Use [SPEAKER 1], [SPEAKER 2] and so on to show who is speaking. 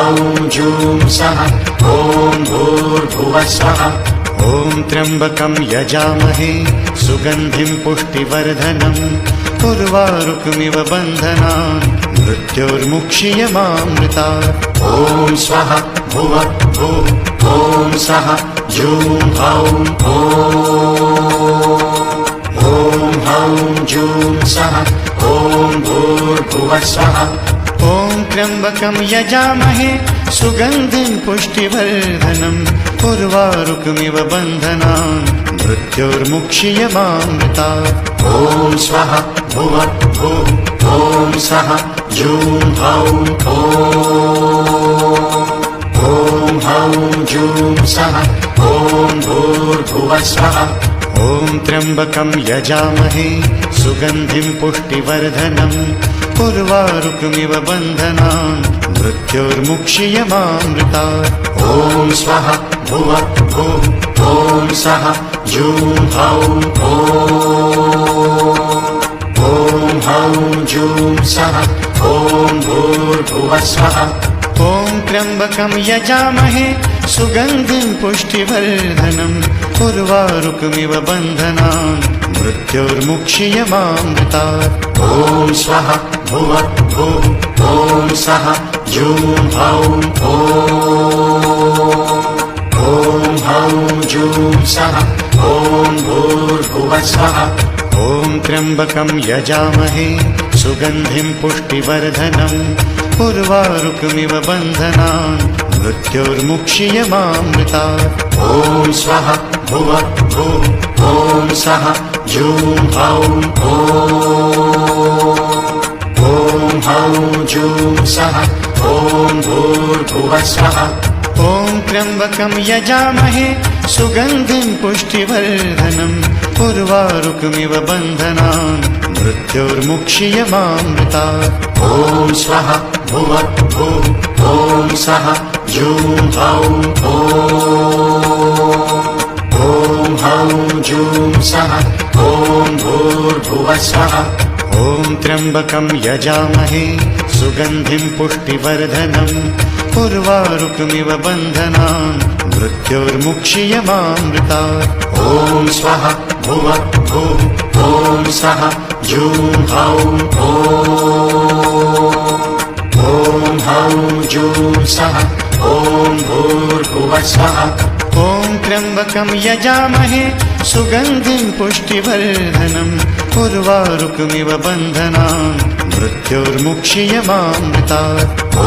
[SPEAKER 1] हौं जूं सः ॐ भूर्भुवः स्वः।
[SPEAKER 2] ॐ त्र्यम्बकं यजामहे सुगन्धिं पुष्टिवर्धनम् उर्वारुकमिव बन्धनान् मृत्योर्मुक्षीयमामृतात्।
[SPEAKER 1] ॐ स्वः भुवः भुः ॐ सः जूं हौं ॐ हौं जूं सः ॐ भूर्भुवः स्वः।
[SPEAKER 2] ॐ त्र्यम्बकं यजामहे सुगन्धिं पुष्टिवर्धनम् उर्वारुकमिव बन्धनान् मृत्योर्मुक्षीयमामृतात्।
[SPEAKER 1] ॐ स्वः भुवः भुः ॐ सः जूं हौं हौं जूं सः ॐ भूर्भुवः स्वः।
[SPEAKER 2] ॐ त्र्यम्बकं यजामहे सुगन्धिं पुष्टिवर्धनम् उर्वारुकमिव बन्धनान् मृत्योर्मुक्षीयमामृतात्।
[SPEAKER 1] ॐ स्वः भुवः भुः ॐ सः जूं हौं जूं सः ॐ भूर्भुवः स्वः।
[SPEAKER 2] ॐ त्र्यम्बकं यजामहे सुगन्धिं पुष्टिवर्धनम् उर्वारुकमिव बन्धनान् मृत्योर्मुक्षीयमामृतात्।
[SPEAKER 1] ॐ स्वः भुवः भुः ॐ सः जूं हौं जूं सः ॐ भूर्भुवः स्वः।
[SPEAKER 2] ॐ त्र्यम्बकं यजामहे सुगन्धिं पुष्टिवर्धनम् उर्वारुकमिव बन्धनान् मृत्योर्मुक्षीयमामृतात्।
[SPEAKER 1] ॐ स्वः भुवः भुः ॐ सः जूं हौं जूं सः ॐ भूर्भुवः स्वः।
[SPEAKER 2] ॐ त्र्यम्बकं यजामहे सुगन्धिं पुष्टिवर्धनम् उर्वारुकमिव बन्धनान् मृत्योर्मुक्षीयमामृतात्।
[SPEAKER 1] ॐ स्वः भुवः भुः ॐ सः जूं हौं जूं सः ॐ भूर्भुवः स्वः।
[SPEAKER 2] ॐ त्र्यम्बकं यजामहे सुगन्धिं पुष्टिवर्धनम् उर्वारुकमिव बन्धनान् मृत्योर्मुक्षीयमामृतात्।
[SPEAKER 1] ॐ स्वः भुवः भुः ॐ सः जूं हौं जूं सः ॐ भूर्भुवः स्वः।
[SPEAKER 2] ॐ त्र्यम्बकं यजामहे सुगन्धिं पुष्टिवर्धनम् उर्वारुकमिव बन्धनान् मृत्योर्मुक्षीयमामृतात्।
[SPEAKER 1] ॐ